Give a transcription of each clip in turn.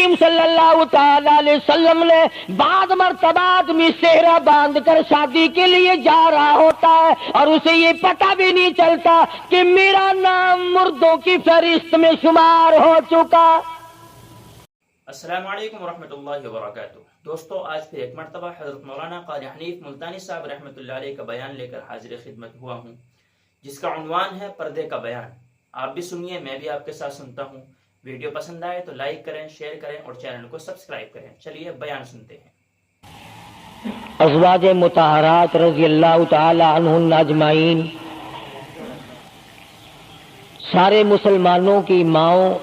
کریم صلی اللہ تعالی علیہ وسلم نے بعض مرتبہ آدمی صحرا باندھ کر شادی کے لیے جا رہا ہوتا ہے اور اسے یہ پتہ بھی نہیں چلتا کہ میرا نام مردوں کی فہرست میں شمار ہو چکا۔ السلام علیکم ورحمۃ اللہ وبرکاتہ۔ دوستو، آج پھر ایک مرتبہ حضرت مولانا قاری حنیف ملتانی صاحب رحمۃ اللہ علیہ کا بیان لے کر حاضر خدمت ہوا ہوں، جس کا عنوان ہے پردے کا بیان۔ آپ بھی سنیے، میں بھی آپ کے ساتھ سنتا ہوں۔ ویڈیو پسند آئے تو لائک کریں، شیئر کریں اور چینل کو سبسکرائب کریں۔ چلیے بیان سنتے ہیں۔ ازواج مطہرات رضی اللہ تعالی عنہن اجمعین، سارے مسلمانوں کی ماؤں،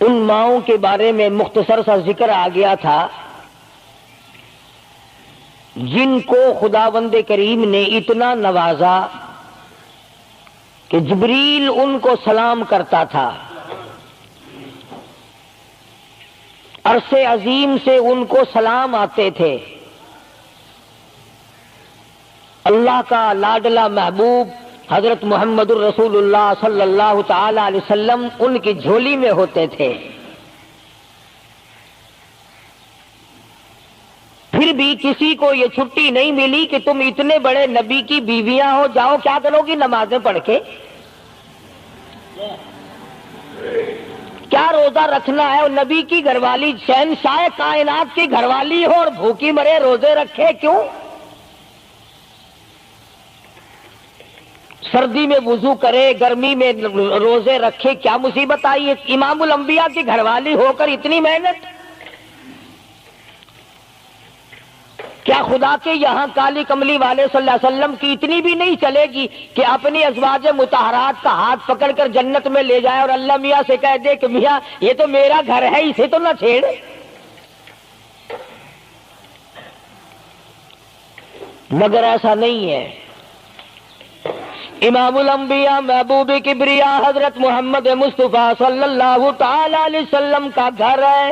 ان ماؤں کے بارے میں مختصر سا ذکر آ گیا تھا جن کو خداوند کریم نے اتنا نوازا کہ جبریل ان کو سلام کرتا تھا، عرش عظیم سے ان کو سلام آتے تھے۔ اللہ کا لاڈلا محبوب حضرت محمد الرسول اللہ صلی اللہ تعالی علیہ وسلم ان کی جھولی میں ہوتے تھے۔ پھر بھی کسی کو یہ چھٹی نہیں ملی کہ تم اتنے بڑے نبی کی بیویاں ہو، جاؤ کیا کرو گی نمازیں پڑھ کے؟ کیا روزہ رکھنا ہے؟ اور نبی کی گھر والی شہنشاہ کائنات کی گھر والی ہو اور بھوکی مرے روزے رکھے کیوں؟ سردی میں وضو کرے، گرمی میں روزے رکھے، کیا مصیبت آئی ہے؟ امام الانبیاء کی گھر والی ہو کر اتنی محنت؟ کیا خدا کے یہاں کالی کملی والے صلی اللہ علیہ وسلم کی اتنی بھی نہیں چلے گی کہ اپنی ازواج مطہرات کا ہاتھ پکڑ کر جنت میں لے جائے اور اللہ میاں سے کہہ دے کہ میاں یہ تو میرا گھر ہے، اسے تو نہ چھیڑ؟ مگر ایسا نہیں ہے۔ امام الانبیاء محبوب کبریا حضرت محمد مصطفیٰ صلی اللہ تعالی علیہ وسلم کا گھر ہے۔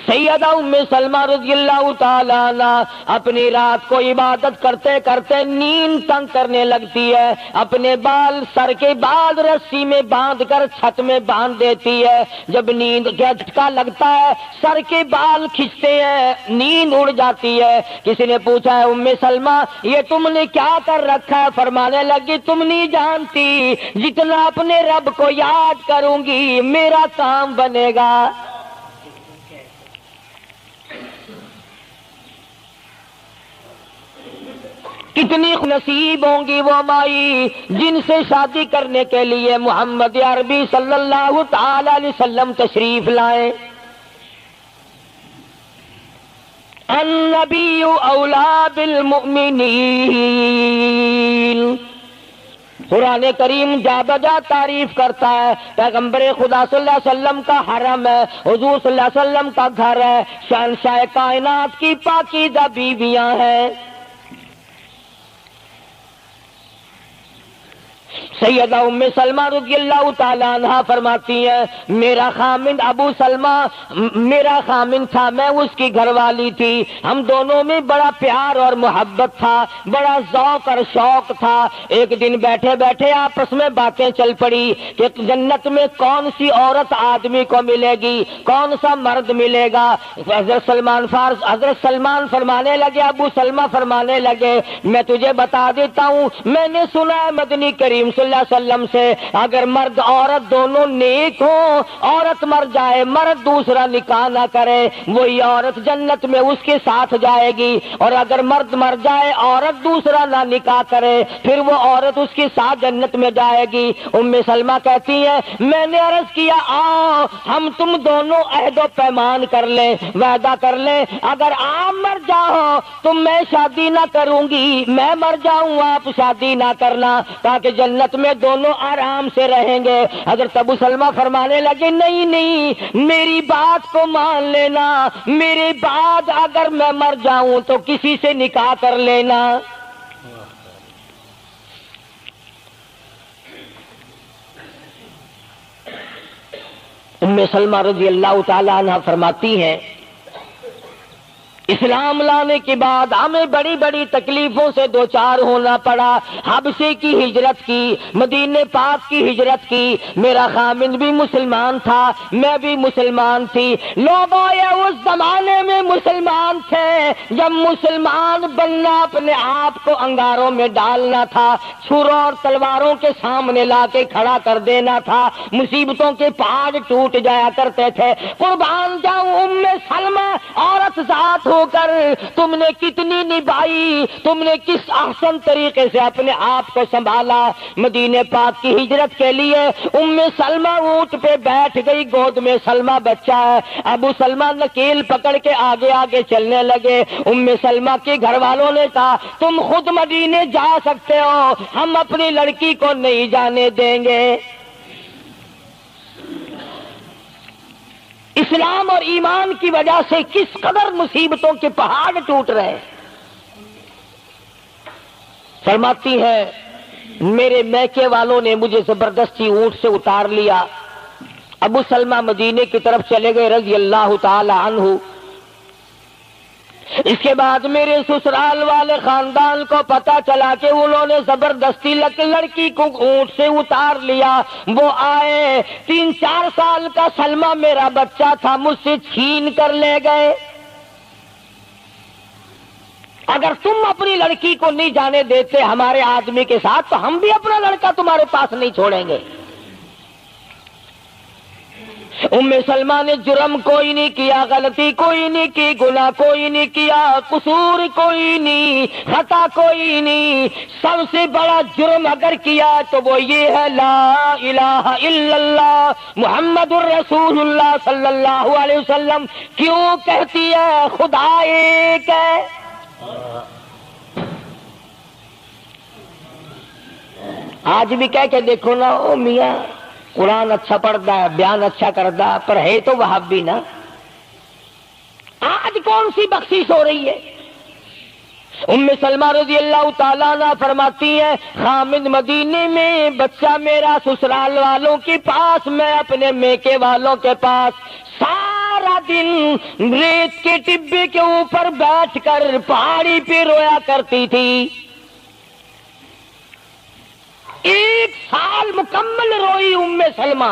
سیدہ ام سلمہ رضی اللہ تعالی عنہ اپنی رات کو عبادت کرتے کرتے نیند تنگ کرنے لگتی ہے، اپنے بال، سر کے بال رسی میں باندھ کر چھت میں باندھ دیتی ہے۔ جب نیند کا جھٹکا لگتا ہے، سر کے بال کھنچتے ہیں، نیند اڑ جاتی ہے۔ کسی نے پوچھا ہے ام سلمہ یہ تم نے کیا کر رکھا ہے؟ فرمانے لگی تم نہیں جانتی، جتنا اپنے رب کو یاد کروں گی میرا کام بنے گا۔ کتنی نصیب ہوں گی وہ مائی جن سے شادی کرنے کے لیے محمد عربی صلی اللہ تعالی علیہ وسلم تشریف لائے۔ النبی اولا بالمؤمنین، قرآن کریم جا بجا تعریف کرتا ہے پیغمبر خدا صلی اللہ علیہ وسلم کا حرم ہے، حضور صلی اللہ علیہ وسلم کا گھر ہے، شہنشاہ کائنات کی پاکیزہ بیویاں ہیں۔ سیدہ ام سلمہ رضی اللہ تعالی عنہ فرماتی ہیں میرا خامند ابو سلمہ میرا خامند تھا، میں اس کی گھر والی تھی، ہم دونوں میں بڑا پیار اور محبت تھا، بڑا ذوق اور شوق تھا۔ ایک دن بیٹھے بیٹھے آپس میں باتیں چل پڑی کہ جنت میں کون سی عورت آدمی کو ملے گی، کون سا مرد ملے گا۔ حضرت سلمان فرمانے لگے، ابو سلمہ فرمانے لگے میں تجھے بتا دیتا ہوں، میں نے سنا ہے مدنی کریم صلی اللہ علیہ وسلم سے اگر مرد عورت دونوں نیک ہوں، عورت مر جائے مرد دوسرا نکاح نہ کرے، وہی عورت جنت میں اس کے ساتھ جائے گی، اور اگر مرد مر جائے عورت دوسرا نہ نکاح کرے پھر وہ عورت اس کے ساتھ جنت میں جائے گی۔ ام سلمہ کہتی ہے میں نے عرض کیا آؤ ہم تم دونوں عہد و پیمان کر لیں، وعدہ کر لیں، اگر آپ مر جاؤ تو میں شادی نہ کروں گی، میں مر جاؤں آپ شادی نہ کرنا، تاکہ جنت میں دونوں آرام سے رہیں گے۔ حضرت ابو سلمہ فرمانے لگے نہیں نہیں میری بات کو مان لینا، میرے بعد اگر میں مر جاؤں تو کسی سے نکاح کر لینا۔ ام سلمہ رضی اللہ تعالی عنہ فرماتی ہیں اسلام لانے کے بعد ہمیں بڑی بڑی تکلیفوں سے دوچار ہونا پڑا. حبشے کی ہجرت کی, مدینے پاک کی ہجرت کی. میرا خامند بھی مسلمان تھا, میں بھی مسلمان تھی. لوگ اس زمانے میں مسلمان تھے جب مسلمان بننا اپنے آپ کو انگاروں میں ڈالنا تھا, چھروں اور تلواروں کے سامنے لا کے کھڑا کر دینا تھا. مصیبتوں کے پہاڑ ٹوٹ جایا کرتے تھے. قربان جاؤں ام سلمہ, عورت ذات ہو کر تم نے کتنی نبھائی, تم نے کس احسن طریقے سے اپنے آپ کو سنبھالا. مدینے پاک کی ہجرت کے لیے ام سلمہ اونٹ پہ بیٹھ گئی, گود میں سلمہ بچہ ہے. ابو سلمہ نکیل پکڑ کے آگے آگے چلنے لگے. ام سلمہ کے گھر والوں نے کہا تم خود مدینے جا سکتے ہو, ہم اپنی لڑکی کو نہیں جانے دیں گے. اسلام اور ایمان کی وجہ سے کس قدر مصیبتوں کے پہاڑ ٹوٹ رہے. فرماتی ہے میرے میکے والوں نے مجھے زبردستی اونٹ سے اتار لیا. ابو سلمہ مدینے کی طرف چلے گئے رضی اللہ تعالی عنہ. اس کے بعد میرے سسرال والے خاندان کو پتا چلا کہ انہوں نے زبردستی لڑکی کو اونٹ سے اتار لیا. وہ آئے, 3-4 سال کا سلمہ میرا بچہ تھا, مجھ سے چھین کر لے گئے. اگر تم اپنی لڑکی کو نہیں جانے دیتے ہمارے آدمی کے ساتھ تو ہم بھی اپنا لڑکا تمہارے پاس نہیں چھوڑیں گے. ام سلمہ نے جرم کوئی نہیں کیا, غلطی کوئی نہیں کی, گناہ کوئی نہیں کیا, قصور کوئی نہیں, خطا کوئی نہیں. سب سے بڑا جرم اگر کیا تو وہ یہ ہے لا الہ الا اللہ محمد الرسول اللہ صلی اللہ علیہ وسلم. کیوں کہتی ہے خدا ایک ہے. آج بھی کہہ کے دیکھو نا, او میاں قرآن اچھا پڑھتا ہے, بیان اچھا کرتا, پر ہے تو وہابی نا. آج کون سی بخشش ہو رہی ہے. ام سلمہ رضی اللہ تعالیٰ عنہ فرماتی ہیں خامد مدینے میں, بچہ میرا سسرال والوں کے پاس, میں اپنے میکے والوں کے پاس. سارا دن ریت کے ٹبے کے اوپر بیٹھ کر پہاڑی پہ رویا کرتی تھی. 1 سال مکمل روئی ام سلمہ.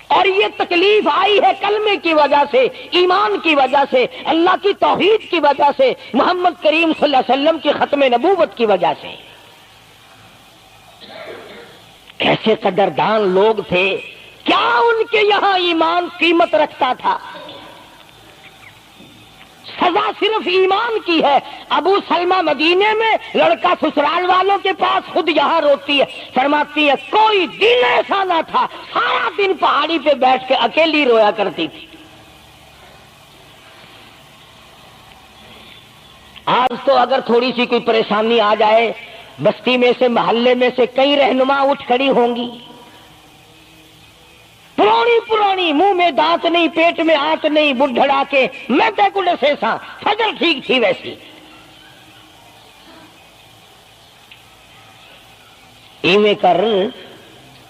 اور یہ تکلیف آئی ہے کلمے کی وجہ سے, ایمان کی وجہ سے, اللہ کی توحید کی وجہ سے, محمد کریم صلی اللہ علیہ وسلم کی ختم نبوت کی وجہ سے. کیسے قدردان لوگ تھے, کیا ان کے یہاں ایمان قیمت رکھتا تھا. سزا صرف ایمان کی ہے. ابو سلمہ مدینے میں, لڑکا سسرال والوں کے پاس, خود یہاں روتی ہے. فرماتی ہے کوئی دن ایسا نہ تھا, سارا دن پہاڑی پہ بیٹھ کے اکیلی رویا کرتی تھی. آج تو اگر تھوڑی سی کوئی پریشانی آ جائے, بستی میں سے, محلے میں سے کئی رہنما اٹھ کھڑی ہوں گی. پرانی منہ میں دانت نہیں, پیٹ میں آنت نہیں, بڑھڑا کے میں تے سے سا فجر ٹھیک تھی ویسی. ایویں کر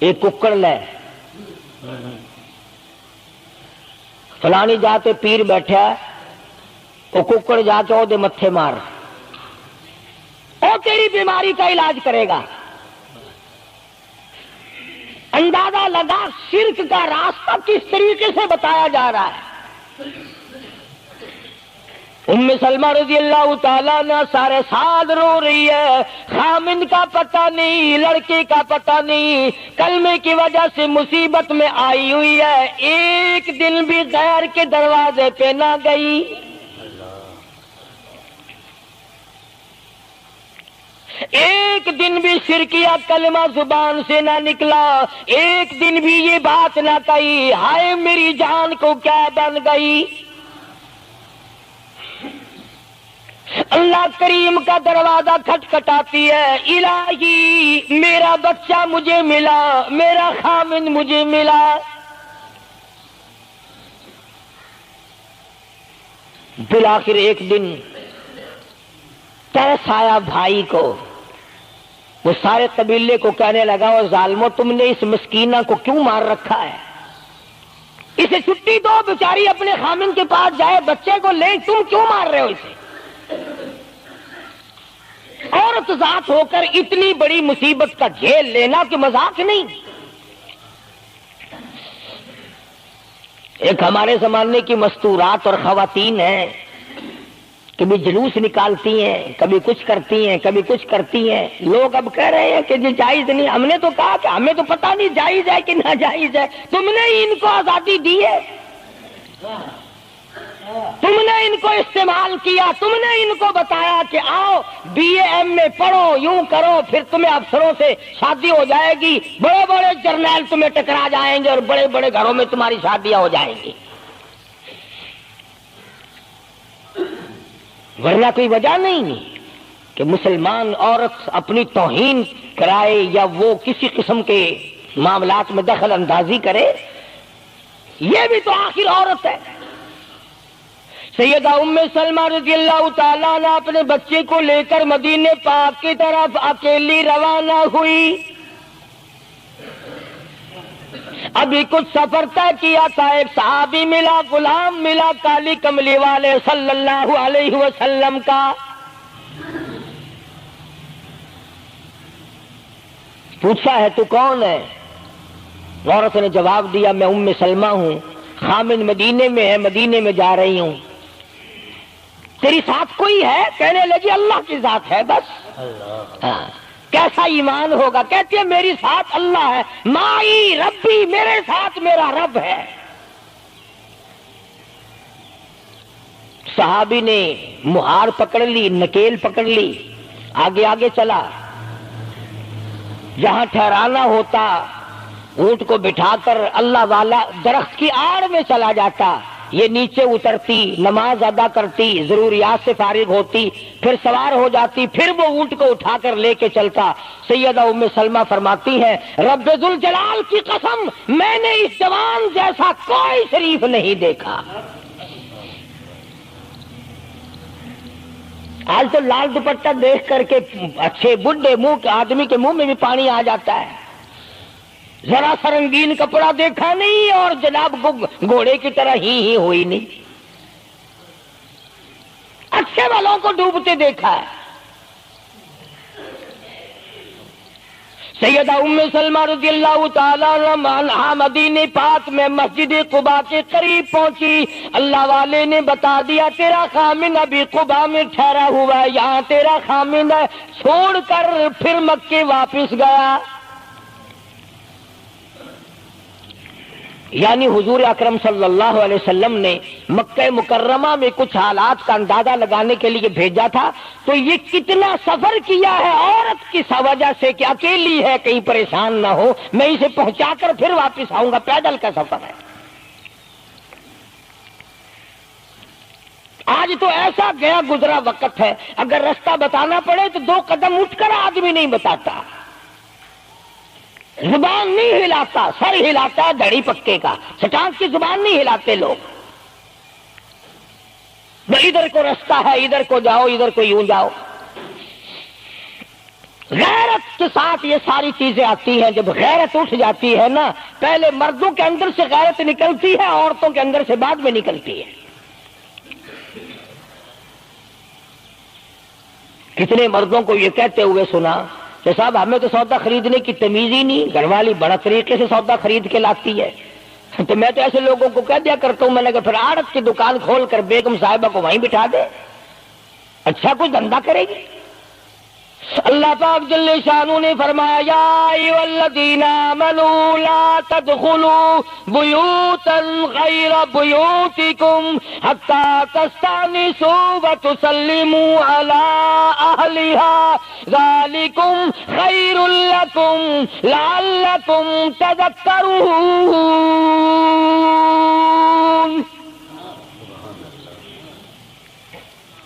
ایک ککڑ لے, فلانی جاتے پیر بیٹھا, وہ ککڑ جا کے وہ دے متھے مار, وہ تیری بیماری کا علاج کرے گا. اندازہ لگا شرک کا راستہ کس طریقے سے بتایا جا رہا ہے. ام سلمہ رضی اللہ تعالیٰ عنہ سارے سال رو رہی ہے. خامند کا پتہ نہیں, لڑکے کا پتہ نہیں, کلمے کی وجہ سے مصیبت میں آئی ہوئی ہے. ایک دن بھی غیر کے دروازے پہ نہ گئی. ایک دن بھی شرکیہ کلمہ زبان سے نہ نکلا. ایک دن بھی یہ بات نہ کہی ہائے میری جان کو کیا بن گئی. اللہ کریم کا دروازہ کھٹکھٹاتی ہے, الہی میرا بچہ مجھے ملا, میرا خامند مجھے ملا. بالآخر ایک دن ترس آیا بھائی کو. وہ سارے قبیلے کو کہنے لگا, وہ ظالمو تم نے اس مسکینہ کو کیوں مار رکھا ہے. اسے چھٹی دو، بیچاری اپنے خامن کے پاس جائے، بچے کو لے، تم کیوں مار رہے ہو اسے؟ عورت ذات ہو کر اتنی بڑی مصیبت کا جھیل لینا کہ مذاق نہیں۔ ایک ہمارے زمانے کی مستورات اور خواتین ہیں، کبھی جلوس نکالتی ہیں، کبھی کچھ کرتی ہیں، کبھی کچھ کرتی ہیں۔ لوگ اب کہہ رہے ہیں کہ یہ جائز نہیں۔ ہم نے تو کہا کہ ہمیں تو پتہ نہیں جائز ہے کہ ناجائز ہے، تم نے ہی ان کو آزادی دی ہے، تم نے ان کو استعمال کیا، تم نے ان کو بتایا کہ آؤ بی اے ایم میں پڑھو، یوں کرو، پھر تمہیں افسروں سے شادی ہو جائے گی، بڑے بڑے جرنیل تمہیں ٹکرا جائیں گے اور بڑے بڑے گھروں میں تمہاری شادیاں ہو جائیں گی۔ ورنہ کوئی وجہ نہیں کہ مسلمان عورت اپنی توہین کرائے یا وہ کسی قسم کے معاملات میں دخل اندازی کرے، یہ بھی تو آخر عورت ہے۔ سیدہ ام سلمہ رضی اللہ تعالیٰ عنہ اپنے بچے کو لے کر مدینے پاک کی طرف اکیلی روانہ ہوئی۔ ابھی کچھ سفر طے کیا تھا، ایک صحابی ملا، غلام ملا کالی کملی والے صلی اللہ علیہ وسلم کا۔ پوچھا ہے تو کون ہے؟ عورت نے جواب دیا میں ام سلمہ ہوں، خامن مدینے میں ہے، مدینے میں جا رہی ہوں۔ تیری ساتھ کوئی ہے؟ کہنے لگی اللہ کی ذات ہے بس۔ ہاں، کیسا ایمان ہوگا؟ کہتی ہے میری ساتھ اللہ ہے، مائی ربی، میرے ساتھ میرا رب ہے۔ صحابی نے مہار پکڑ لی، نکیل پکڑ لی، آگے آگے چلا۔ جہاں ٹھہرانا ہوتا اونٹ کو بٹھا کر اللہ والا درخت کی آڑ میں چلا جاتا، یہ نیچے اترتی، نماز ادا کرتی، ضروریات سے فارغ ہوتی، پھر سوار ہو جاتی، پھر وہ اونٹ کو اٹھا کر لے کے چلتا۔ سیدہ ام سلمہ فرماتی ہیں رب ذوالجلال کی قسم میں نے اس جوان جیسا کوئی شریف نہیں دیکھا۔ آج تو لال دوپٹہ دیکھ کر کے اچھے بڈھے منہ کے آدمی کے منہ میں بھی پانی آ جاتا ہے۔ ذرا سا رنگین کپڑا دیکھا نہیں اور جناب گھوڑے کی طرح ہی ہوئی نہیں، اچھے والوں کو ڈوبتے دیکھا ہے۔ سیدہ ام سلمہ رضی اللہ تعالیٰ عنہا مدینے پاک میں مسجد قباء کے قریب پہنچی۔ اللہ والے نے بتا دیا تیرا خامن ابھی قباء میں ٹھہرا ہوا ہے، یہاں تیرا خامن ہے، چھوڑ کر پھر مکے واپس گیا۔ یعنی حضور اکرم صلی اللہ علیہ وسلم نے مکہ مکرمہ میں کچھ حالات کا اندازہ لگانے کے لیے بھیجا تھا، تو یہ کتنا سفر کیا ہے عورت کی وجہ سے کہ اکیلی ہے، کہیں پریشان نہ ہو، میں اسے پہنچا کر پھر واپس آؤں گا، پیدل کا سفر ہے۔ آج تو ایسا گیا گزرا وقت ہے، اگر رستہ بتانا پڑے تو 2 قدم اٹھ کر آدمی نہیں بتاتا، زبان نہیں ہلاتا، سر ہلاتا ہے دھڑی پکے کا، سٹانس کی زبان نہیں ہلاتے لوگ۔ ادھر کو رستہ ہے، ادھر کو جاؤ، ادھر کو یوں جاؤ۔ غیرت کے ساتھ یہ ساری چیزیں آتی ہیں۔ جب غیرت اٹھ جاتی ہے نا، پہلے مردوں کے اندر سے غیرت نکلتی ہے، عورتوں کے اندر سے بعد میں نکلتی ہے۔ کتنے مردوں کو یہ کہتے ہوئے سنا کہ صاحب ہمیں تو سودا خریدنے کی تمیز ہی نہیں، گھر والی بڑا طریقے سے سودا خرید کے لاتی ہے۔ تو میں تو ایسے لوگوں کو کہہ دیا کرتا ہوں، میں نے کہا پھر آڑت کی دکان کھول کر بیگم صاحبہ کو وہیں بٹھا دے، اچھا کچھ دھندا کرے گی۔ اللہ پاک جل شانہ نے فرمایا یا ایھا الذین آمنوا لا تدخلوا بیوتا غیر بیوتکم حتی تستأنسوا وتسلموا علی اہلہا ذالکم خیر لکم لعلکم تذکرون۔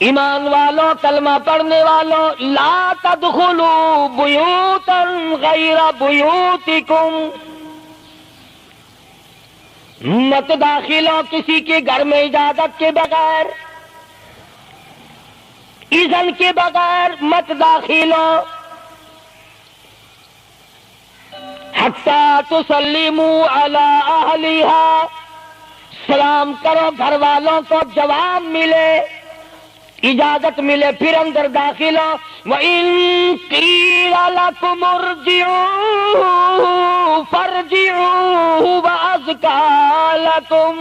ایمان والوں، کلمہ پڑھنے والوں، لا تدخلوا بیوتا غیر بیوتکم، مت داخل ہو کسی کے گھر میں اجازت کے بغیر، اذن کے بغیر مت داخل ہو، حتی تسلموا علی اہلہا، سلام کرو گھر والوں کو، جواب ملے، اجازت ملے، پھر اندر داخل ہو۔ وَإِن قِيلَ لَكُمُ ارْجِعُوا فَارْجِعُوا وَأَزْكَىٰ لَكُمْ۔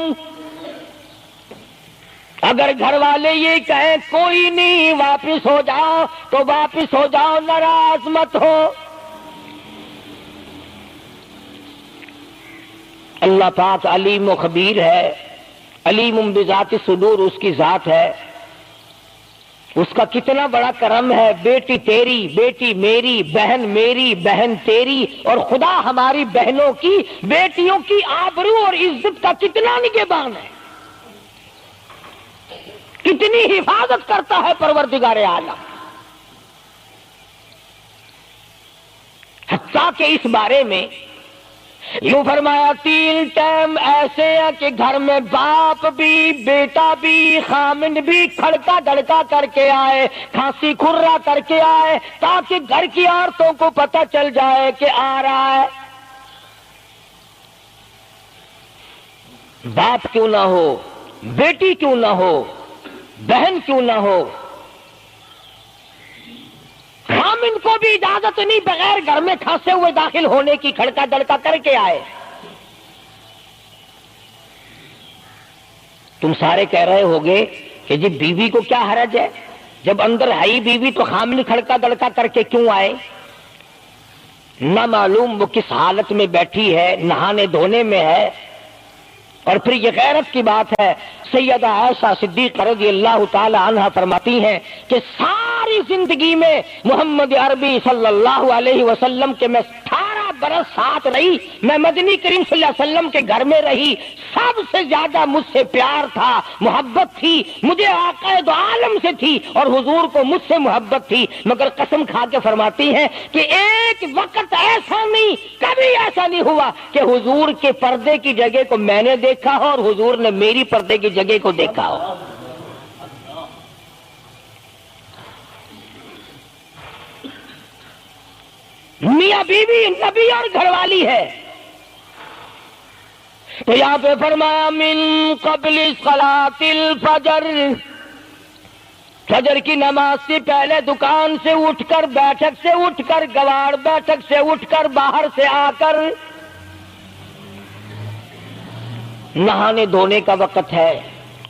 اگر گھر والے یہ کہیں کوئی نہیں واپس ہو جاؤ تو واپس ہو جاؤ، ناراض مت ہو۔ اللہ پاک علیم و خبیر ہے، علیم بذات الصدور اس کی ذات ہے، اس کا کتنا بڑا کرم ہے۔ بیٹی تیری، بیٹی میری، بہن تیری، اور خدا ہماری بہنوں کی، بیٹیوں کی آبرو اور عزت کا کتنا نگہبان ہے، کتنی حفاظت کرتا ہے پروردگار عالم۔ حتیٰ کہ اس بارے میں یوں فرمایا 3 ٹائم ایسے ہیں کہ گھر میں باپ بھی، بیٹا بھی، خامند بھی کھڑکا دڑکا کر کے آئے، کھانسی کھرا کر کے آئے، تاکہ گھر کی عورتوں کو پتہ چل جائے کہ آ رہا ہے۔ باپ کیوں نہ ہو، بیٹی کیوں نہ ہو، بہن کیوں نہ ہو، خامند کو بھی اجازت نہیں بغیر گھر میں کھانسے ہوئے داخل ہونے کی، کھڑکا دڑکا کر کے آئے۔ تم سارے کہہ رہے ہوگے کہ جی بیوی کو کیا حرج ہے، جب اندر ہے ہی بیوی تو خامند کھڑکا دڑکا کر کے کیوں آئے؟ نہ معلوم وہ کس حالت میں بیٹھی ہے، نہانے دھونے میں ہے۔ اور پھر یہ غیرت کی بات ہے، سیدہ عائشہ صدیقہ رضی اللہ تعالی عنہا فرماتی ہیں کہ ساری زندگی میں محمد عربی صلی اللہ علیہ وسلم کے میں 18 برس ساتھ رہی، میں مدنی کریم صلی اللہ علیہ وسلم کے گھر میں رہی، سب سے زیادہ مجھ سے پیار تھا، محبت تھی، مجھے آقا دو عالم سے تھی اور حضور کو مجھ سے محبت تھی، مگر قسم کھا کے فرماتی ہیں کہ ایک وقت ایسا نہیں، کبھی ایسا نہیں ہوا کہ حضور کے پردے کی جگہ کو میں نے دیکھا ہو اور حضور نے میری پردے کی جگہ کو دیکھا ہو۔ میاں بیوی نبی اور گھر والی ہے، تو یہاں پہ فرمایا من قبل صلاۃ الفجر، فجر کی نماز سے پہلے دکان سے اٹھ کر، بیٹھک سے اٹھ کر، گواڑ بیٹھک سے اٹھ کر، باہر سے آ کر نہانے دھونے کا وقت ہے،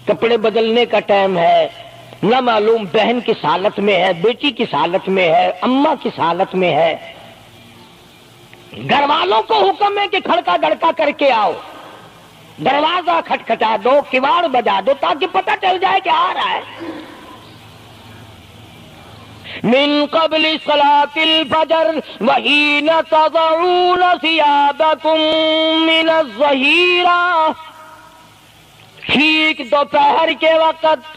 کپڑے بدلنے کا ٹائم ہے، نہ معلوم بہن کس حالت میں ہے، بیٹی کس حالت میں ہے، اماں کس حالت میں ہے۔ گھر والوں کو حکم ہے کہ کھڑکا دڑکا کر کے آؤ، دروازہ کھٹکھٹا دو، کواڑ بجا دو، تاکہ پتہ چل جائے کہ آ رہا ہے۔ من قبل صلاۃ الفجر وحین تضعون ثیابکم من الظہیرہ، ٹھیک دوپہر کے وقت،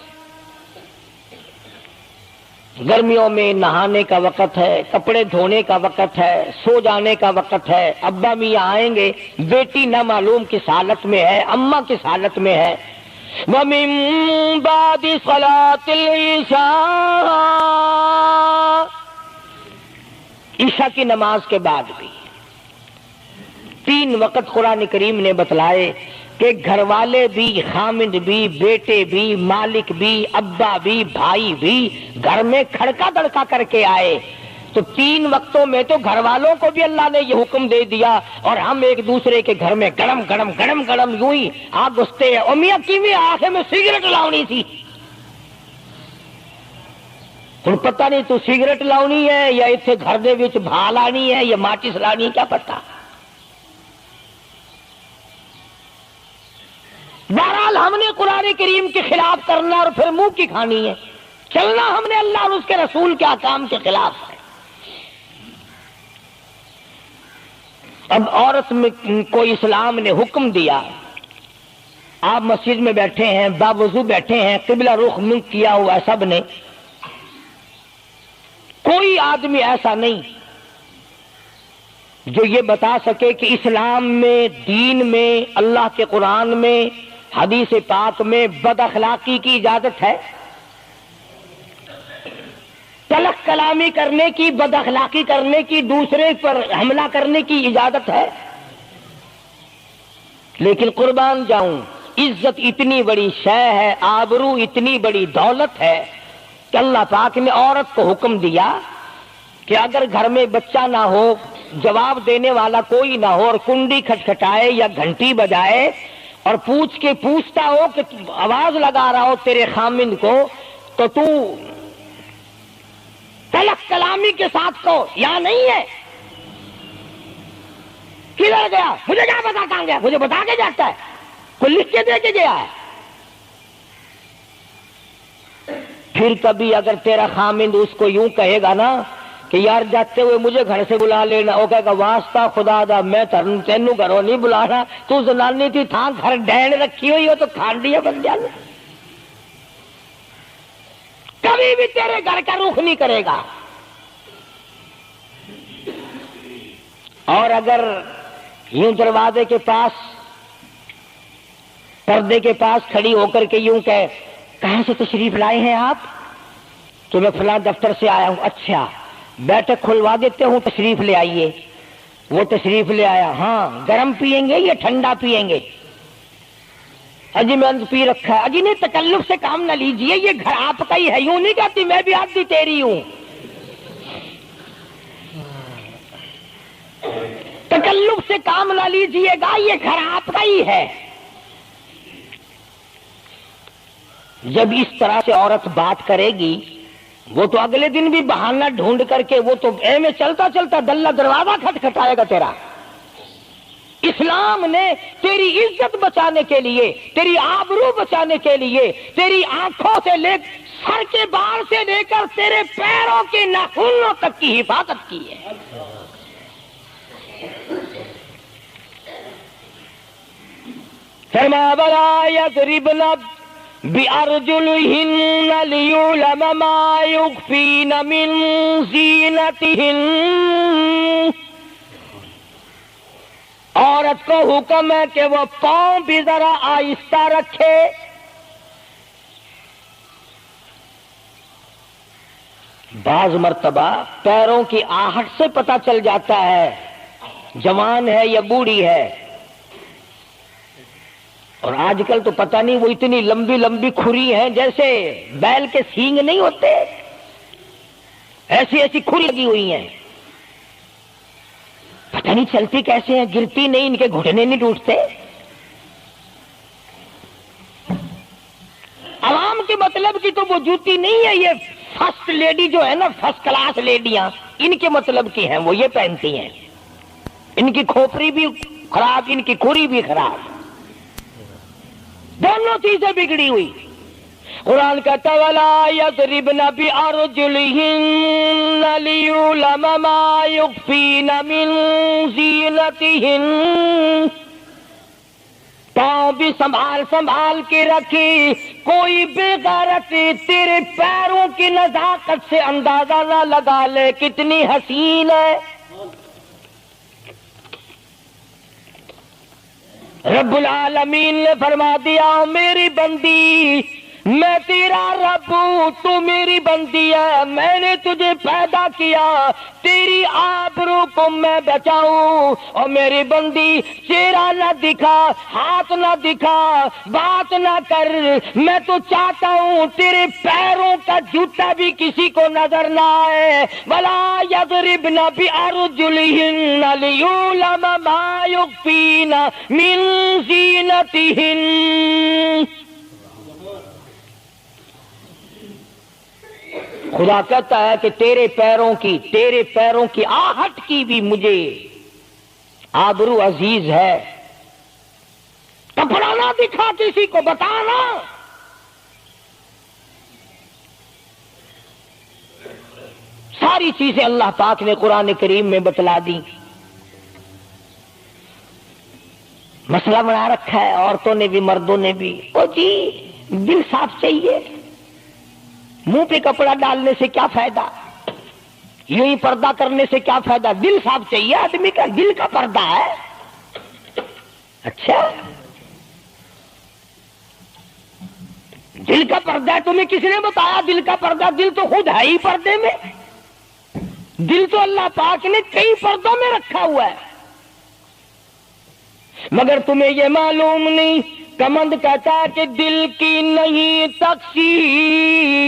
گرمیوں میں نہانے کا وقت ہے، کپڑے دھونے کا وقت ہے، سو جانے کا وقت ہے، ابا میاں آئیں گے، بیٹی نہ معلوم کس حالت میں ہے، اماں کس حالت میں ہے۔ وَمِن بَعْدِ صَلَاةِ الْعِشَاءِ، عشاء کی نماز کے بعد بھی 3 وقت قرآن کریم نے بتلائے کہ گھر والے بھی، خامند بھی، بیٹے بھی، مالک بھی، ابا بھی، بھائی بھی گھر میں کھڑکا دڑکا کر کے آئے۔ تو 3 وقتوں میں تو گھر والوں کو بھی اللہ نے یہ حکم دے دیا، اور ہم ایک دوسرے کے گھر میں گرم گرم گرم گرم یوں ہی آگ گھستے ہیں۔ میاں کی آنکھیں میں سگریٹ لاؤنی تھی، ہن پتہ نہیں تو سگریٹ لاؤنی ہے یا اتنے گھر دے وچ بھا لانی ہے یا ماچس لانی ہے، کیا پتہ۔ بہرحال ہم نے قرآن کریم کے خلاف کرنا اور پھر منہ کی کھانی ہے، چلنا ہم نے اللہ اور اس کے رسول کے احکام کے خلاف ہے۔ اب عورت میں کو اسلام نے حکم دیا، آپ مسجد میں بیٹھے ہیں، باوضو بیٹھے ہیں، قبلہ رخ منہ کیا ہوا ہے سب نے، کوئی آدمی ایسا نہیں جو یہ بتا سکے کہ اسلام میں، دین میں، اللہ کے قرآن میں، حدیث پاک میں بد اخلاقی کی اجازت ہے، تلخ کلامی کرنے کی، بد اخلاقی کرنے کی، دوسرے پر حملہ کرنے کی اجازت ہے۔ لیکن قربان جاؤں، عزت اتنی بڑی شے ہے، آبرو اتنی بڑی دولت ہے کہ اللہ پاک نے عورت کو حکم دیا کہ اگر گھر میں بچہ نہ ہو، جواب دینے والا کوئی نہ ہو، اور کنڈی کھٹکھٹائے یا گھنٹی بجائے اور پوچھتا ہو کہ آواز لگا رہا ہو تیرے خامند کو، تو تو تلخ کلامی کے ساتھ کو یا نہیں ہے، کدھر گیا، مجھے کیا پتا کہاں گیا، مجھے بتا کے جاتا ہے، کوئی لکھ کے دے کے گیا ہے۔ پھر کبھی اگر تیرا خامند اس کو یوں کہے گا نا کہ یار جاتے ہوئے مجھے گھر سے بلا لینا، وہ کہے گا واسطہ خدا دا میں تینوں گھروں نہیں بلانا، تو زنانی تھی تھا گھر ڈین رکھی ہوئی ہو تو کھانڈیا بن جانا، کبھی بھی تیرے گھر کا رخ نہیں کرے گا۔ اور اگر یوں دروازے کے پاس پردے کے پاس کھڑی ہو کر کے یوں کہے کہاں سے تشریف لائے ہیں آپ، تو میں فلاں دفتر سے آیا ہوں، اچھا بیٹھک کھلوا دیتے ہوں، تشریف لے آئیے، وہ تشریف لے آیا، ہاں گرم پیئیں گے یا ٹھنڈا پیئیں گے، اجی میں انت پی رکھا ہے، اجی نہیں تکلف سے کام نہ لیجئے، یہ گھر آپ کا ہی ہے، یوں نہیں کہتی میں بھی آدھی تیری ہوں، تکلف سے کام نہ لیجئے گا، یہ گھر آپ کا ہی ہے۔ جب اس طرح سے عورت بات کرے گی، وہ تو اگلے دن بھی بہانہ ڈھونڈ کر کے وہ تو اے میں چلتا چلتا دلہ دروازہ کھٹکھٹائے گا تیرا۔ اسلام نے تیری عزت بچانے کے لیے، تیری آبرو بچانے کے لیے، تیری آنکھوں سے لے سر کے بال سے لے کر تیرے پیروں کے ناخنوں تک کی حفاظت کی ہے۔ فرمایا وَلَا يَضْرِبْنَ بِأَرْجُلِهِنَّ لِيُعْلَمَ مَا يُخْفِينَ مِنْ زِينَتِهِنَّ۔ عورت کو حکم ہے کہ وہ پاؤں بھی ذرا آہستہ رکھے، بعض مرتبہ پیروں کی آہٹ سے پتہ چل جاتا ہے جوان ہے یا بوڑھی ہے، اور آج کل تو پتہ نہیں وہ اتنی لمبی لمبی کھری ہیں جیسے بیل کے سینگ نہیں ہوتے، ایسی ایسی کھری لگی ہوئی ہیں، پتہ نہیں چلتی کیسے ہیں، گرتی نہیں، ان کے گھٹنے نہیں ٹوٹتے۔ عوام کے مطلب کی تو وہ جوتی نہیں ہے، یہ فرسٹ لیڈی جو ہے نا، فرسٹ کلاس لیڈیاں، ان کے مطلب کی ہیں، وہ یہ پہنتی ہیں، ان کی کھوپڑی بھی خراب، ان کی کھری بھی خراب، دونوں چیزیں بگڑی ہوئی۔ قرآن کہتا وَلَا يَضْرِبْنَ بِأَرْجُلِهِنَّ لِيُعْلَمَ مَا يُخْفِينَ مِنْ زِينَتِهِنَّ۔ پاؤں بھی سنبھال کے رکھی، کوئی بے غیرت تیرے پیروں کی نزاکت سے اندازہ نہ لگا لے کتنی حسین ہے۔ رب العالمین نے فرما دیا میری بندی، میں تیرا رب ہوں، تو میری بندی ہے، میں نے تجھے پیدا کیا، تیری آبرو کو میں بچاؤں، اور میری بندی چہرہ نہ دکھا، ہاتھ نہ دکھا، بات نہ کر، میں تو چاہتا ہوں تیرے پیروں کا جوتا بھی کسی کو نظر نہ آئے۔ وَلَا يَضْرِبْنَ بِأَرْجُلِهِنَّ لِيُعْلَمَ مَا يُخْفِينَ مِنْ زِينَتِهِنَّ۔ خدا کہتا ہے کہ تیرے پیروں کی آہٹ کی بھی مجھے آبرو عزیز ہے، کپڑا نہ دکھا کسی کو، بتانا۔ ساری چیزیں اللہ پاک نے قرآن کریم میں بتلا دی۔ مسئلہ بنا رکھا ہے عورتوں نے بھی مردوں نے بھی، او جی دل صاف چاہیے، منہ پہ کپڑا ڈالنے سے کیا فائدہ، یوں ہی پردہ کرنے سے کیا فائدہ، دل صاف چاہیے آدمی کا، دل کا پردہ ہے۔ اچھا دل کا پردہ ہے، تمہیں کس نے بتایا دل کا پردہ؟ دل تو خود ہے ہی پردے میں، دل تو اللہ پاک نے کئی پردوں میں رکھا ہوا ہے، مگر تمہیں یہ معلوم نہیں کمند کہتا ہے کہ دل کی نہیں تقصیر،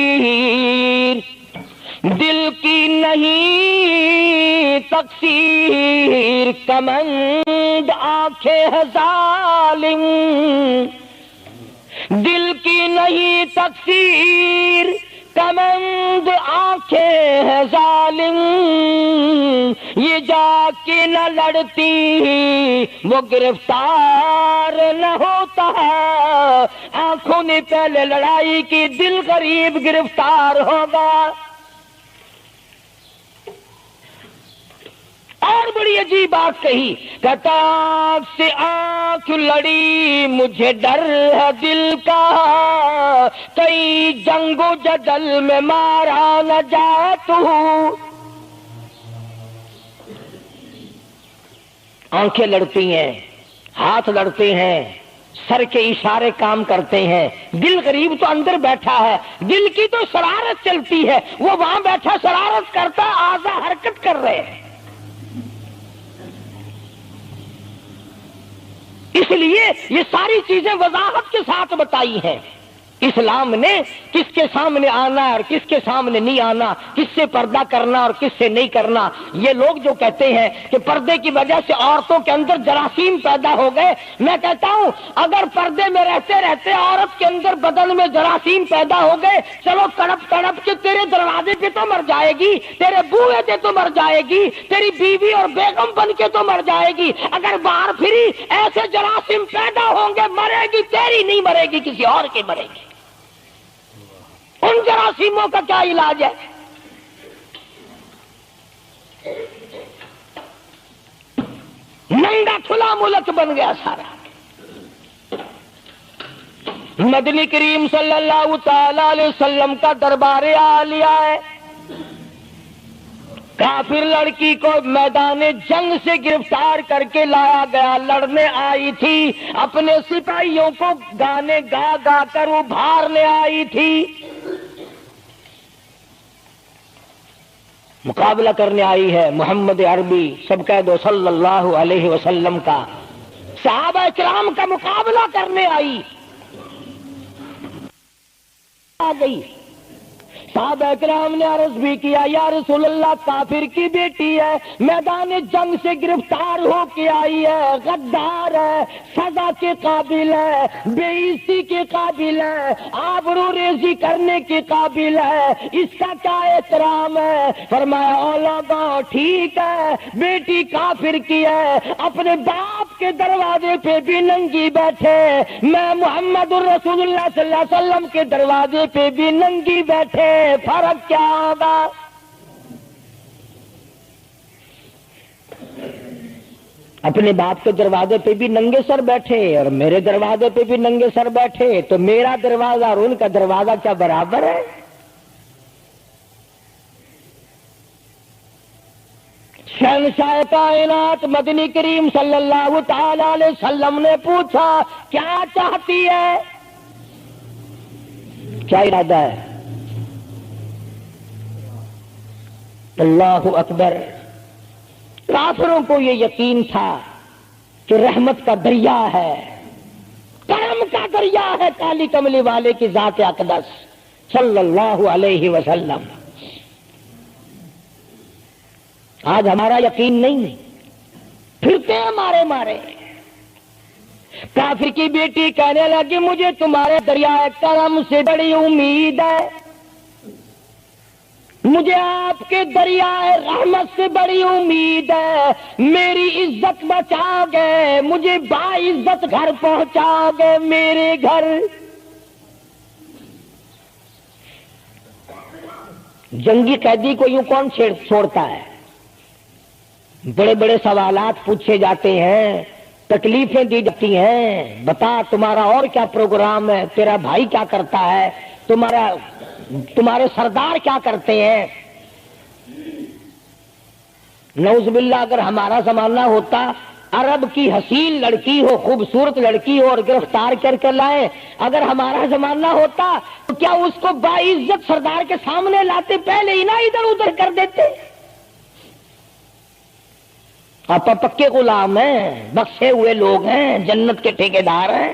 دل کی نہیں تقصیر، کمند آنکھیں ہے ظالم، دل کی نہیں تقصیر، کمند آنکھیں ہے ظالم، یہ جا کے نہ لڑتی وہ گرفتار نہ ہوتا، آنکھوں نے پہلے لڑائی کی، دل غریب گرفتار ہوگا۔ اور بڑی عجیب بات کہی، کہتا آنکھ سے آنکھ لڑی مجھے ڈر ہے دل کا، کئی جنگ و جدل میں مارا نہ جائے تو۔ آنکھیں لڑتی ہیں، ہاتھ لڑتے ہیں، سر کے اشارے کام کرتے ہیں، دل غریب تو اندر بیٹھا ہے، دل کی تو شرارت چلتی ہے، وہ وہاں بیٹھا شرارت کرتا، اعضاء حرکت کر رہے ہیں۔ اس لیے یہ ساری چیزیں وضاحت کے ساتھ بتائی ہیں۔ اسلام نے کس کے سامنے آنا اور کس کے سامنے نہیں آنا، کس سے پردہ کرنا اور کس سے نہیں کرنا۔ یہ لوگ جو کہتے ہیں کہ پردے کی وجہ سے عورتوں کے اندر جراثیم پیدا ہو گئے، میں کہتا ہوں اگر پردے میں رہتے رہتے عورت کے اندر بدن میں جراثیم پیدا ہو گئے، چلو تڑپ تڑپ کے تیرے دروازے پہ تو مر جائے گی، تیرے بوئے پہ تو مر جائے گی، تیری بیوی اور بیگم بن کے تو مر جائے گی۔ اگر باہر پھری ایسے جراثیم پیدا ہوں گے، مرے گی تیری نہیں مرے گی، کسی اور کی مرے گی۔ ان جراثیموں کا کیا علاج ہے؟ ننگا کھلا ملک بن گیا سارا۔ مدنی کریم صلی اللہ تعالی علیہ وسلم کا دربار عالیہ ہے، کافر لڑکی کو میدان جنگ سے گرفتار کر کے لایا گیا، لڑنے آئی تھی، اپنے سپاہیوں کو گانے گا گا کر ابھارنے آئی تھی، مقابلہ کرنے آئی ہے محمد عربی سب کہہ دو صلی اللہ علیہ وسلم کا، صحابہ کرام کا مقابلہ کرنے آئی، آ گئی۔ صحابہ کرام نے عرض بھی کیا یا رسول اللہ کافر کی بیٹی ہے، میدان جنگ سے گرفتار ہو کے آئی ہے، غدار ہے، سزا کے قابل ہے، بے عزتی کے قابل ہے، آبرو ریزی کرنے کے قابل ہے، اس کا کیا احترام ہے؟ فرمایا اولاگا ٹھیک ہے، بیٹی کافر کی ہے، اپنے باپ کے دروازے پہ بھی ننگی بیٹھے، میں محمد الرسول اللہ صلی اللہ علیہ وسلم کے دروازے پہ بھی ننگی بیٹھے، فرق کیا ہوگا؟ اپنے باپ کے دروازے پہ بھی ننگے سر بیٹھے اور میرے دروازے پہ بھی ننگے سر بیٹھے، تو میرا دروازہ اور ان کا دروازہ کیا برابر ہے؟ شہنشاہ کائنات مدنی کریم صلی اللہ تعالی علیہ وسلم نے پوچھا کیا چاہتی ہے، کیا ارادہ ہے؟ اللہ اکبر۔ کافروں کو یہ یقین تھا کہ رحمت کا دریا ہے، کرم کا دریا ہے کالی کملی والے کی ذات اقدس صلی اللہ علیہ وسلم۔ آج ہمارا یقین نہیں، پھرتے ہیں مارے مارے۔ کافر کی بیٹی کہنے لگی مجھے تمہارے دریائے کرم سے بڑی امید ہے، مجھے آپ کے دریائے رحمت سے بڑی امید ہے، میری عزت بچا گے، مجھے باعزت گھر پہنچا گے، میرے گھر۔ جنگی قیدی کو یوں کون چھوڑتا ہے؟ بڑے بڑے سوالات پوچھے جاتے ہیں، تکلیفیں دی جاتی ہیں، بتا تمہارا اور کیا پروگرام ہے، تیرا بھائی کیا کرتا ہے، تمہارے سردار کیا کرتے ہیں۔ نعوذ باللہ اگر ہمارا زمانہ ہوتا، عرب کی حسین لڑکی ہو، خوبصورت لڑکی ہو اور گرفتار کر کے لائے، اگر ہمارا زمانہ ہوتا تو کیا اس کو باعزت سردار کے سامنے لاتے؟ پہلے ہی نہ ادھر ادھر کر دیتے۔ آپ پکے غلام ہیں، بخشے ہوئے لوگ ہیں، جنت کے ٹھیکیدار ہیں۔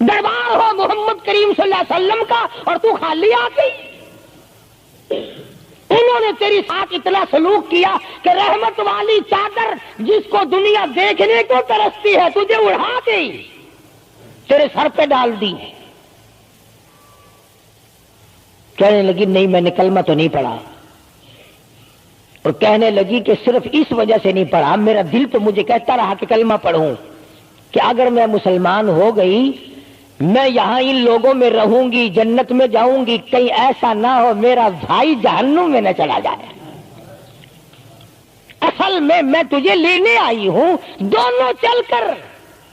دربار ہو محمد کریم صلی اللہ علیہ وسلم کا اور تو خالی آ گئی. انہوں نے تیری ساتھ اتنا سلوک کیا کہ رحمت والی چادر جس کو دنیا دیکھنے کو ترستی ہے تجھے اڑا گئی, تیرے سر پہ ڈال دی. کہنے لگی نہیں میں نے کلمہ تو نہیں پڑھا, اور کہنے لگی کہ صرف اس وجہ سے نہیں پڑھا, میرا دل تو مجھے کہتا رہا کہ کلمہ پڑھوں, کہ اگر میں مسلمان ہو گئی میں یہاں ان لوگوں میں رہوں گی, جنت میں جاؤں گی, کہیں ایسا نہ ہو میرا بھائی جہنم میں نہ چلا جائے. اصل میں تجھے لینے آئی ہوں, دونوں چل کر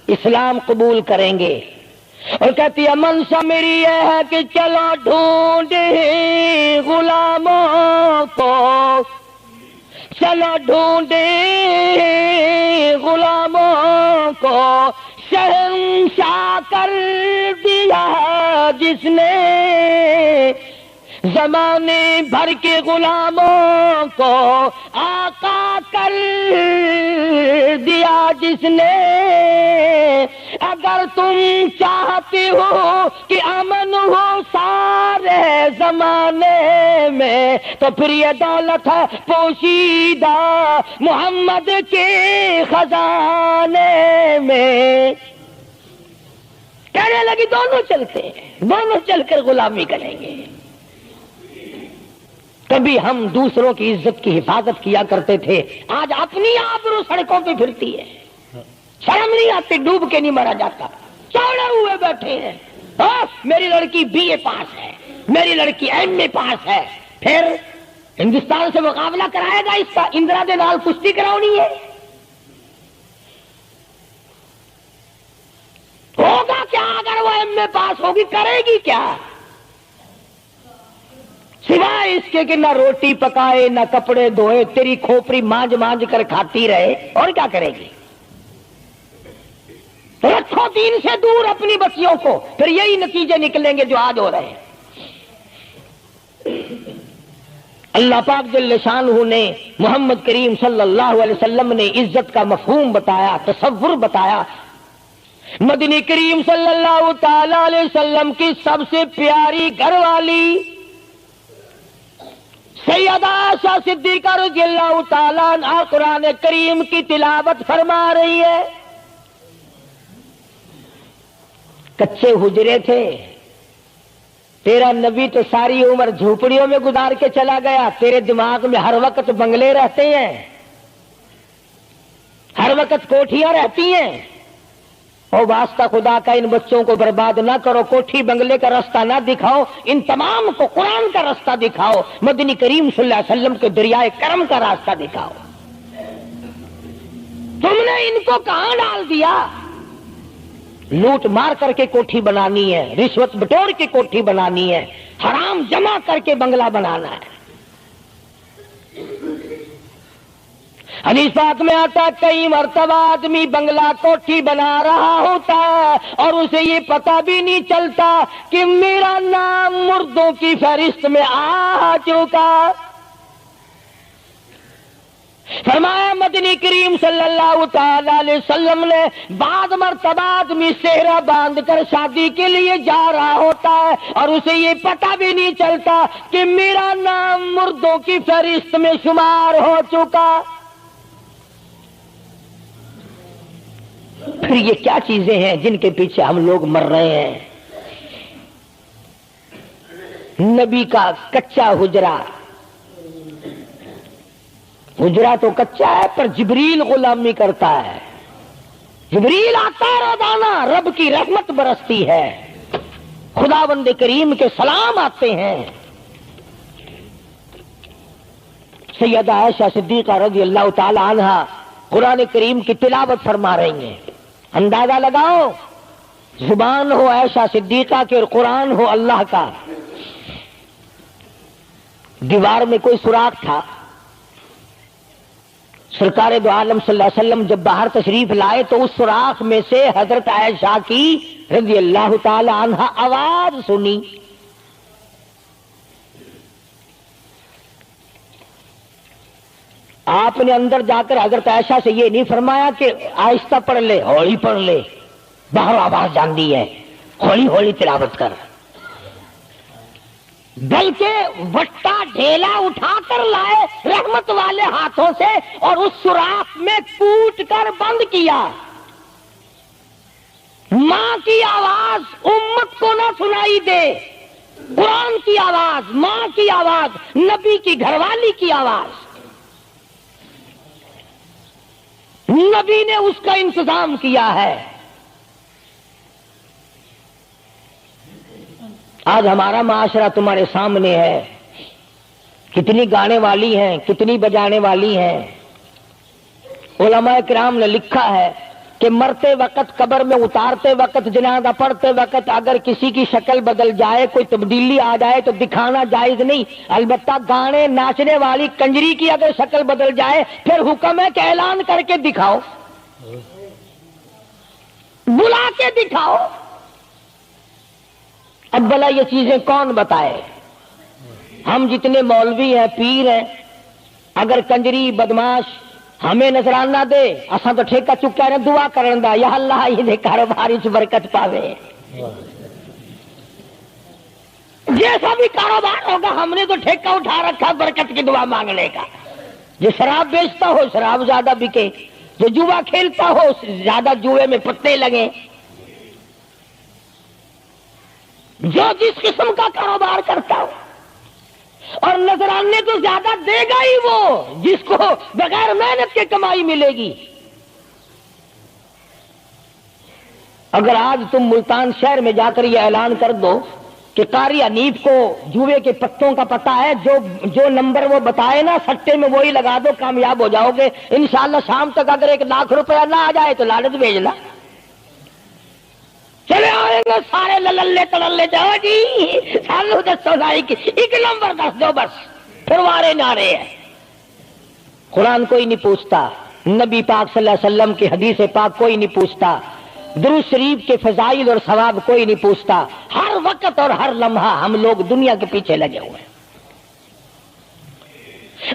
اسلام قبول کریں گے. اور کہتی ہے منشا میری یہ ہے کہ چلو ڈھونڈے غلاموں کو, چلو ڈھونڈے غلاموں کو, شہنشاہ کر دیا جس نے زمانے بھر کے غلاموں کو, آقا کر دیا جس نے. اگر تم چاہتے ہو کہ امن ہو سارے زمانے میں تو پھر یہ دولت ہے پوشیدہ محمد کے خزانے میں. کہنے لگی دونوں چلتے ہیں, دونوں چل کر غلامی کریں گے. کبھی ہم دوسروں کی عزت کی حفاظت کیا کرتے تھے, آج اپنی آبرو سڑکوں پہ پھرتی ہے, شرم نہیں آتی, ڈوب کے نہیں مرا جاتا, چوڑے ہوئے بیٹھے ہیں. میری لڑکی بی اے پاس ہے, میری لڑکی ایم اے پاس ہے, پھر ہندوستان سے مقابلہ کرائے گا اس کا, اندرا دے نال کشتی کراؤنی ہے. ہوگا کیا اگر وہ ایم اے پاس ہوگی, کرے گی کیا سوائے اس کے کہ نہ روٹی پکائے نہ کپڑے دھوئے, تیری کھوپڑی مانج مانج کر کھاتی رہے, اور کیا کرے گی. رکھو دین سے دور اپنی بچیوں کو, پھر یہی نتیجے نکلیں گے جو آج ہو رہے ہیں. اللہ پاک جل شانہ نے محمد کریم صلی اللہ علیہ وسلم نے عزت کا مفہوم بتایا, تصور بتایا. مدنی کریم صلی اللہ تعالی علیہ وسلم کی سب سے پیاری گھر والی سیدہ عائشہ صدیقہ رضی اللہ تعالیٰ عنہا قرآن کریم کی تلاوت فرما رہی ہے. کچے حجرے تھے, تیرا نبی تو ساری عمر جھوپڑیوں میں گزار کے چلا گیا, تیرے دماغ میں ہر وقت بنگلے رہتے ہیں, ہر وقت کوٹھیاں رہتی ہیں. او واسطہ خدا کا ان بچوں کو برباد نہ کرو, کوٹھی بنگلے کا راستہ نہ دکھاؤ, ان تمام کو قرآن کا راستہ دکھاؤ, مدنی کریم صلی اللہ علیہ وسلم کے دریائے کرم کا راستہ دکھاؤ. تم نے ان کو کہاں ڈال دیا؟ لوٹ مار کر کے کوٹھی بنانی ہے, رشوت بٹور کے کوٹھی بنانی ہے, حرام جمع کر کے بنگلہ بنانا ہے. حدیث پاک میں آتا ہے کئی مرتبہ آدمی بنگلہ کوٹھی بنا رہا ہوتا ہے اور اسے یہ پتہ بھی نہیں چلتا کہ میرا نام مردوں کی فہرست میں آ چکا. فرمایا مدنی کریم صلی اللہ تعالی علیہ وسلم نے بعض مرتبہ آدمی صحرا باندھ کر شادی کے لیے جا رہا ہوتا ہے اور اسے یہ پتہ بھی نہیں چلتا کہ میرا نام مردوں کی فہرست میں شمار ہو چکا. پھر یہ کیا چیزیں ہیں جن کے پیچھے ہم لوگ مر رہے ہیں؟ نبی کا کچا حجرہ, حجرہ تو کچا ہے پر جبریل غلامی کرتا ہے, جبریل آتا ہے روزانہ, رب کی رحمت برستی ہے, خداوند کریم کے سلام آتے ہیں. سیدہ عائشہ صدیقہ رضی اللہ تعالی عنہا قرآن کریم کی تلاوت فرما رہی ہیں. اندازہ لگاؤ, زبان ہو عائشہ صدیقہ کے اور قرآن ہو اللہ کا. دیوار میں کوئی سوراخ تھا, سرکار دو عالم صلی اللہ علیہ وسلم جب باہر تشریف لائے تو اس سوراخ میں سے حضرت عائشہ کی رضی اللہ تعالی عنہا آواز سنی. آپ نے اندر جا کر حضرت عائشہ سے یہ نہیں فرمایا کہ آہستہ پڑھ لے, ہولی پڑھ لے, باہر آواز جان دی ہے. ہولی ہولی تلاوت کر، بلکہ وٹا ڈھیلا اٹھا کر لائے رحمت والے ہاتھوں سے اور اس سوراخ میں کوٹ کر بند کیا۔ ماں کی آواز امت کو نہ سنائی دے، قرآن کی آواز، ماں کی آواز، نبی کی گھر والی کی آواز، نبی نے اس کا انتظام کیا ہے۔ آج ہمارا معاشرہ تمہارے سامنے ہے، کتنی گانے والی ہیں، کتنی بجانے والی ہیں۔ علماء کرام نے لکھا ہے کہ مرتے وقت، قبر میں اتارتے وقت، جنازہ پڑھتے وقت اگر کسی کی شکل بدل جائے، کوئی تبدیلی آ جائے تو دکھانا جائز نہیں، البتہ گانے ناچنے والی کنجری کی اگر شکل بدل جائے پھر حکم ہے کہ اعلان کر کے دکھاؤ، بلا کے دکھاؤ۔ اب بھلا یہ چیزیں کون بتائے؟ ہم جتنے مولوی ہیں، پیر ہیں، اگر کنجری بدماش ہمیں نظرانہ دے، اساں تو ٹھیکہ چکا رہے دعا کرن دا، یا اللہ یہ کاروبار وچ برکت پاوے۔ جیسا بھی کاروبار ہوگا ہم نے تو ٹھیکہ اٹھا رکھا برکت کی دعا مانگنے کا۔ جو شراب بیچتا ہو شراب زیادہ بکے، جو جوا کھیلتا ہو زیادہ جوئے میں پتے لگے، جو جس قسم کا کاروبار کرتا ہو، اور نذرانے تو زیادہ دے گا ہی وہ جس کو بغیر محنت کے کمائی ملے گی۔ اگر آج تم ملتان شہر میں جا کر یہ اعلان کر دو کہ قاری حنیف کو جوئے کے پتوں کا پتہ ہے، جو نمبر وہ بتائے نا سٹے میں وہی لگا دو، کامیاب ہو جاؤ گے انشاءاللہ۔ شام تک اگر 1 لاکھ روپیہ نہ آ جائے تو لالچ بھیجنا، چلے آئیں گے سارے للے تڑلے، جاؤ جی سالو دسو سائی کی 1 نمبر دس دو بس، پھر وارے نعرے ہیں۔ قرآن کوئی نہیں پوچھتا، نبی پاک صلی اللہ علیہ وسلم کی حدیث پاک کوئی نہیں پوچھتا، درود شریف کے فضائل اور ثواب کوئی نہیں پوچھتا۔ ہر وقت اور ہر لمحہ ہم لوگ دنیا کے پیچھے لگے ہوئے ہیں۔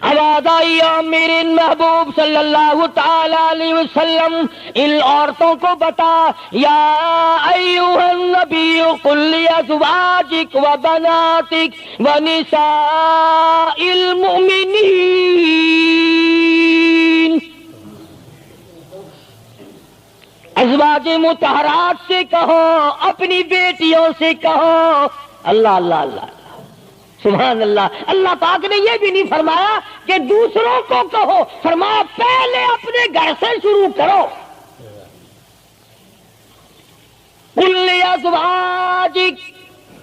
آواز آئی میرے محبوب صلی اللہ تعالی علیہ وسلم ان عورتوں کو بتا، یا ایھا النبی قل لازواجک وبناتک ونساء المؤمنین، ازواج مطہرات سے کہو، اپنی بیٹیوں سے کہو۔ اللہ اللہ اللہ سبحان اللہ۔ اللہ پاک نے یہ بھی نہیں فرمایا کہ دوسروں کو کہو، فرمایا پہلے اپنے گھر سے شروع کرو۔ قل لازواجک،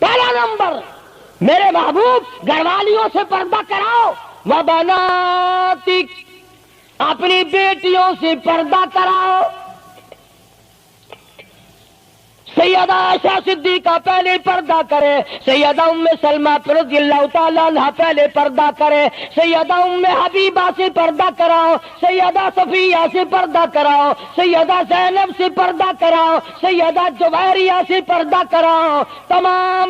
پہلا نمبر میرے محبوب گھر والیوں سے پردہ کراؤ، وبناتک، اپنی بیٹیوں سے پردہ کراؤ۔ سیدہ عائشہ صدیقہ پہلے پردہ کرے، سیدہ ام سلمہ رضی اللہ تعالیٰ عنہ پہلے پردہ کرے، سیدہ ام حبیبہ سے پردہ کراؤ، سیدہ صفیہ سے پردہ کراؤ، سیدہ زینب سے پردہ کراؤ، سیدہ جویریہ سے پردہ کراؤ، تمام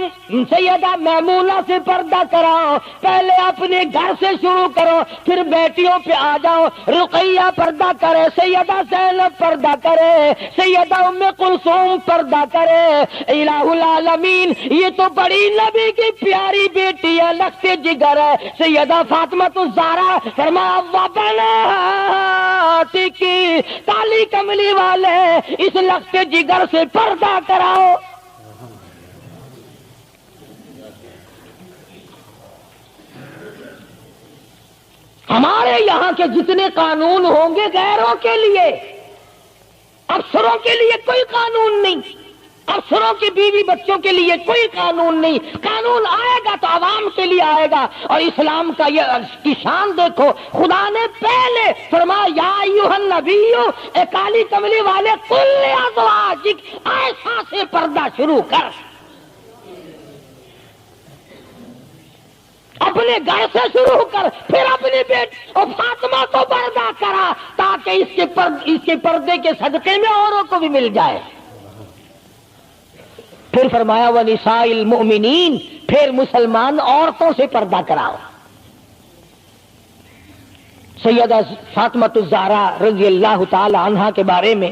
سیدہ میمونہ سے پردہ کراؤ۔ پہلے اپنے گھر سے شروع کرو، پھر بیٹیوں پہ آ جاؤ۔ رقیہ پردہ کرے، سیدہ زینب پردہ کرے، سیدہ ام کلثوم پردہ کرے۔ الہ العالمین، یہ تو بڑی نبی کی پیاری بیٹی ہے، لخت جگر ہے، سیدہ فاطمہ الزہرا، فرمایا وبناتک، کالی کملی والے اس لخت جگر سے پردہ کراؤ۔ ہمارے یہاں کے جتنے قانون ہوں گے غیروں کے لیے، افسروں کے لیے کوئی قانون نہیں، افسروں کی بیوی بچوں کے لیے کوئی قانون نہیں۔ قانون آئے گا تو عوام کے لیے آئے گا۔ اور اسلام کا یہ کی شان دیکھو، خدا نے پہلے فرمایا یا ایھا النبی، اے کالی کملی والے، قل لازواجک، عائشہ سے پردہ شروع کر، اپنے گھر سے شروع کر، پھر اپنے بیٹے اور فاطمہ کو پردہ کرا، تاکہ اس کے پردے کے صدقے میں اوروں کو بھی مل جائے۔ پھر فرمایا وَنِسَاءِ الْمُؤْمِنِينَ، پھر مسلمان عورتوں سے پردہ کراؤ۔ سیدہ فاطمہ الزہرا رضی اللہ تعالی عنہا کے بارے میں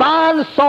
500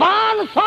500